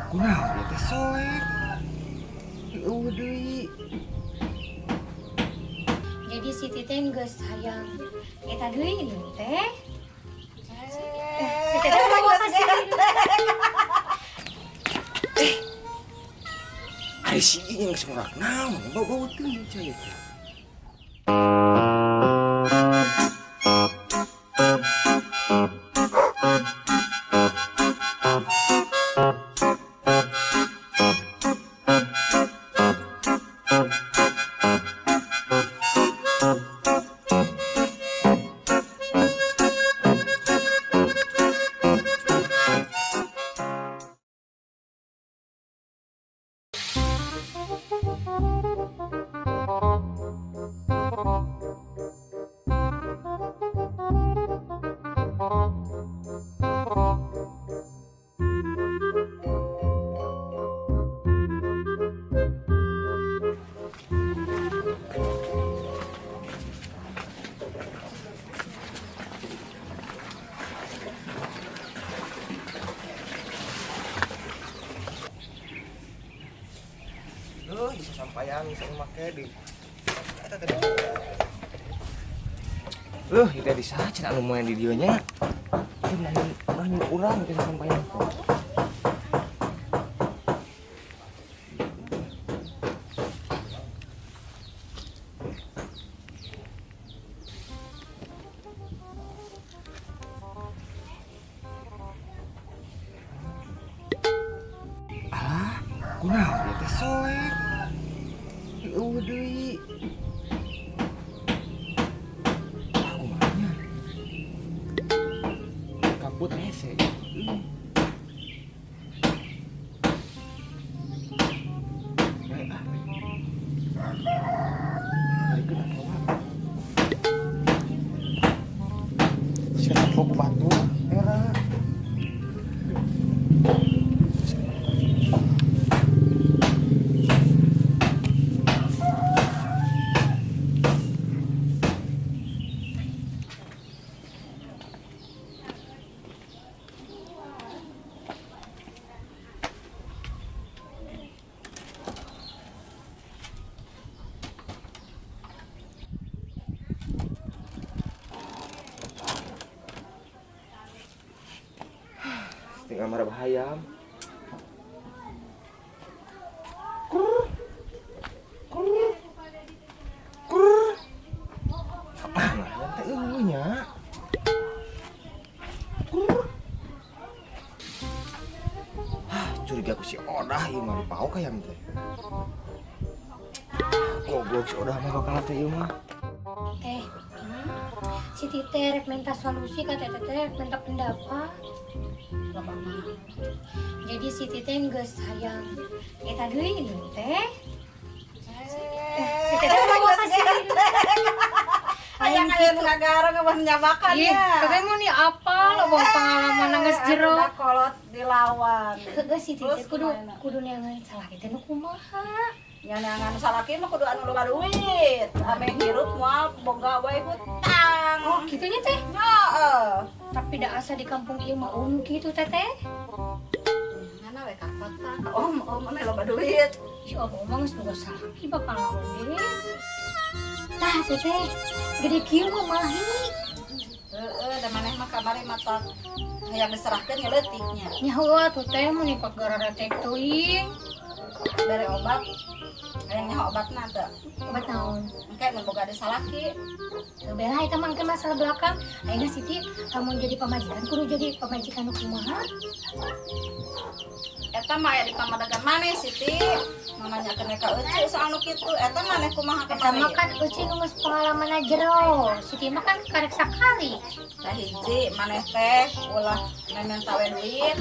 Kunaon ieu teh soek? Eueuh deui. Jadi si Tite geus hayang eta deui ieu teh. Si Tite mau kasih. Ari si ieu geus murak naon? Bau-bau teuing cai teh. Bisa sampaian sing make di eta tadi. Itu di saha cenah anu moen di dieu nya. Nanya urang bisa sampaian. Alah, kunaon ieu teh soek? Eueuh deui. Kumanya. Kabut hese. Bae ah. Balikeun atuh mah. Siapa sok batu era. Tinggal marah bahayam. Kur. Kur. Kur. Ah, nah, teh eueuh nya. Kur. Curiga ku si Odah ieu mah dipau ka yam teh. Goblok si Odah mah bakal teh ieu mah. Teh. Si Tite rek minta solusi ka Tete rek minta pendapat. Jadi si Tite geus hayang eta deui ieu teh. Si Tite mau kasih. Hayang aya nu ngagaro ngebah nyabakan Ih, ya. Tete mau nih apa lo bawa pengalaman geus jero. Udah kolot dilawan. Heeh si Tite Terus kudu kumaha? neangan salah teh nu kumaha. Nyanangan salaki mah kudu anu loba duit. Ame hirup moal boga wae hutang. Oh, gitunya teh. Heeh. Tapi da asa di kampung ieu mah gitu Teteh. Ngana we ka kota. Om ame loba duit. Si omong geus boga salaki bakal ngomong ge. Tah Teteh, segede kieu mah malah hini. Heeh, da maneh mah kabari mata hayang diserahkeun nya leutiknya. Nya heueuh atuh teh mun ikut gara teh teuing. Bere obat. Hayang nyaho obatna teu. Obat naon? Engke mun boga disalaki. Teu bela eta mah masalah belakang. Ayeuna Siti kamu jadi pamajikan kudu jadi pamajikan nu kumaha? Eta mah aya di pamadagan maneh Siti. Mananyakeun ka eueuh soal nu kitu. Eta maneh kumaha Eta kamari? mah kan eueuh nu geus pengalaman jero. Siti mah kan karek sakali. Tah hiji maneh teh ulah mementa we duit.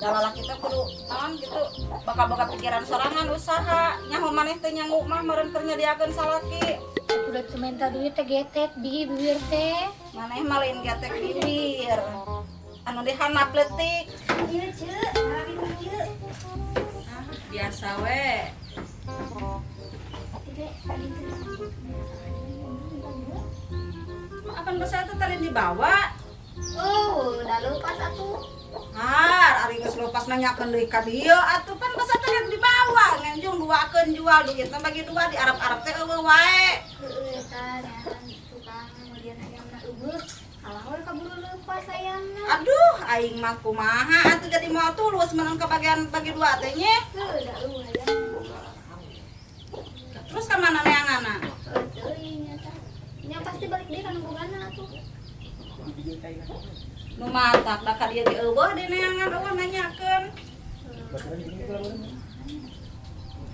Da lalaki teh kudu naon gitu bakal boga pikiran sorangan usaha. Nyaho maneh teh nyanggu mah meureun keur nyadiakeun salaki. Udah tuh minta duit teh getek bibir teh. Maneh mah lain gatek bibir. Anu dihanap leutik. Ieu ceuk, hari nu ceuk. Biasa we. Akan besar itu tadi dibawa. Oh, udah lupa satu. Har, ari geus lupa pas nanyakeun deui ka dieu atuh pan basa teh dibawa ngenjung duakeun jual duit teh bagi dua di Arab-Arab teh eueuh wae. Heeh tah tukang kemudian ayamna eueuh. Alahul kaburu leupas ayamna. Aduh aing mah kumaha atuh jadi moal tulus menang ke bagian bagi dua teh nya. Heuh da eueuh ayam. Terus ka mana neanganna? Teuing nya tah. Nya pasti balik deui kana bogana atuh. Nu matak da ka dieu di eueuh di neangan eueuh nanyakeun.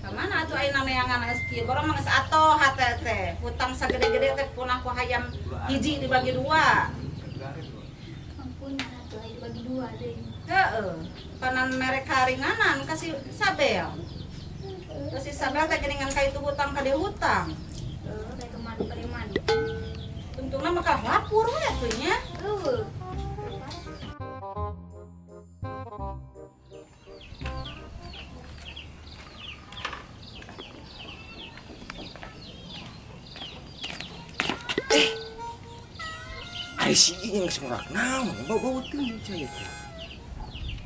Kamana atuh ayeuna neangan es kieu borong mah geus atoh hate teh. Hutang sagede-gede teh punah ku hayam hiji dibagi dua. Ampun atuh aya dibagi dua deui. Heeh. Panan merek karinganan kasih sabel. Kasih sabel teh geuningan ka itu hutang ka dieu hutang. Kayak kemadu madu. Untungna mah ka lapur we atuh nya. Eueuh. Ari si yang semurak naon bau-bau teuing cai teh.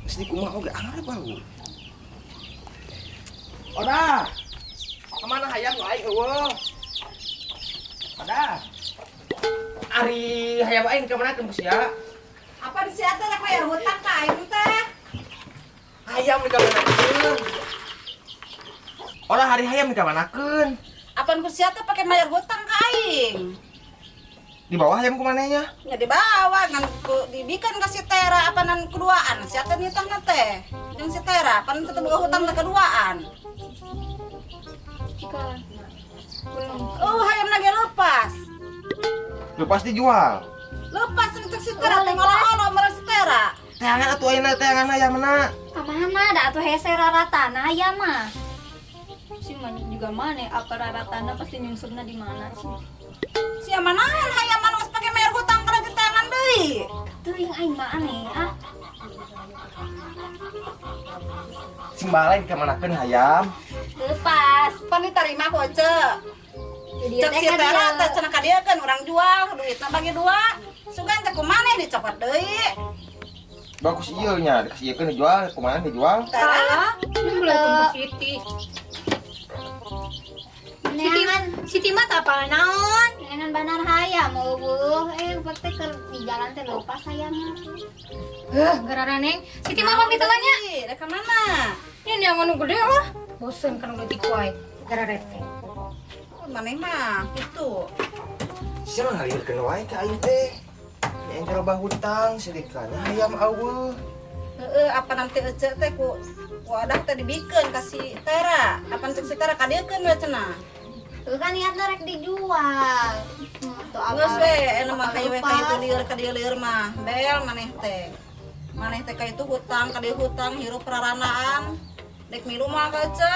Mesti kumaha oge anggar bau. Oda. Kemana hayam aing eueuh? Oda. Ari hayam aing kemana ke sia? Apa di sia teh rek bayar hutang ka aing teh? Hayam di kamanakeun. Oda hari hayam di kamanakeun. Apan ku sia teh pake bayar hutang ka aing? Di bawah hayam kumananya? Nya dibawa ngan dibikin ka si Tera apanan keduaan. Sia teh nitangna teh. Jeung si Tera pan teh boga hutang teh keduaan. Jika Oh, hayam lagi lepas. Lepas dijual. Lepas cek si Tera teh ngolo-ngolo mere si Tera. Teangan atuh ayeuna teangan hayamna. kamana da atuh hese raratana aya mah. Si mah juga mana apa raratana pasti nyungsupna di mana sih. Sia manahan hayam anu geus pake bayar hutang kana di tangan deui. Teuing aing mah aneh ah. Sing balai dikemanakeun hayam? Lepas. Pan ditarima ku cek. Jadi Cek si Tera teh cenah ka dieu kan urang jual duitna bagi dua. Sugan teh kumaneh dicopot deui. Bagus ieu nya, dikasihkeun dijual, kumaha dijual? Tera. belum Siti. Siti mah apa naon? Neangan banar hayam eueuh. Pasti keur di jalan teh lepas hayamna. Gara-gara neng. Siti mah pamit tanya. Rek ka mana? Ini yang anu gede lah. Bosen kan udah dikuai. Gara-gara teh. Maneh mah kitu. Sia ngalirkeun wae ka aing teh. Nya engke loba hutang sedekahna hayam eueuh. Heeh, apa nanti ece teh ku wadah teh dibikeun ka si Tera. Apa cek si Tera ka dieu keun we cenah. Tuh kan niatna rek dijual. Tuh Geus we anu mah hayu we ka itu lieur ka dieu lieur mah. Bel maneh teh. Maneh teh ka itu hutang ka dieu hutang hirup raranaan. Dek milu mah ka ece.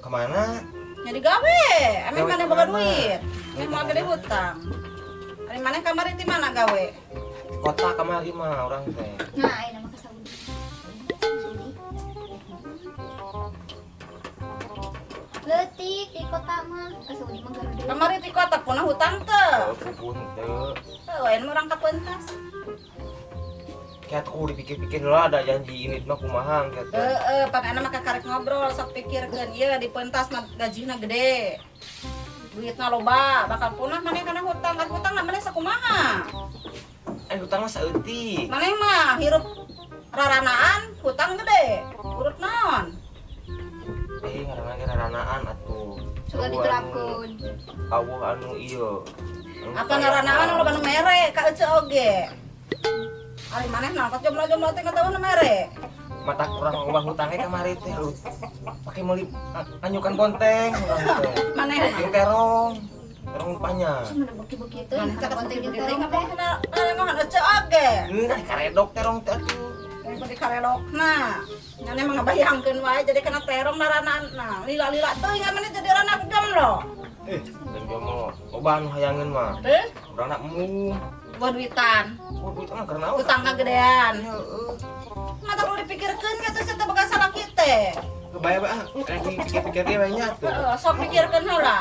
Kemana? Nya digawe, ame Gawe maneh boga kemana? duit. Ame moal gede hutang. Ari maneh kamari ti mana gawe? Di kota kamari mah orang teh. Nah, ayeuna mah ka Saudi. Leutik di kota mah ka Saudi mah gede. Kamari ti kota punah hutang teh. Pupun teu. Heuh, anu urang ka pentas. Kiat ku dipikir-pikir lah ada janji ini mah kumaha kiat. Pan ana mah kakarek ngobrol sok pikirkeun ieu di pentas mah gajina gede. Duitna loba, bakal punah maneh kana hutang, kan hutang maneh sakumaha? Hutang mah saeutik. Maneh mah hirup raranaan, hutang gede. Urut naon? Ngaranna ge raranaan atuh. Sudah diterapkeun. Awuh anu ieu. Apa raranaan loba nu mere ka ece oge. Ari maneh naon jomlo-jomlo teh ngatauna mere. Mata kurang ubah hutangnya kamari teh lu pakai meuli anyukan konteng urang teh Maneh yang terong panjang Mana bukti-bukti itu maneh yang cakap konten gede gitu. ngapa kena mah ece oge. enggak dikaredok terong teh atuh Daripada dikarelokna. Nyane mah ngabayangkeun wae jadi kena terong raranaan. Nah, lila-lila teuing maneh jadi rana jomlo. dan jomo loba anu hayangeun mah Teh, urang nak mu gua duitan. duit mah karena Utang kagedean. heeh Mata perlu dipikirkeun kata saya teh boga salah kitu. kebayang kayak pikir-pikir dia banyak tuh Sok pikirkeun heula.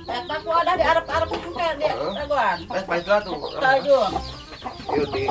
Eta ku ada di arep-arep teh di dagoan. baiklah tuh Tajung. yuk di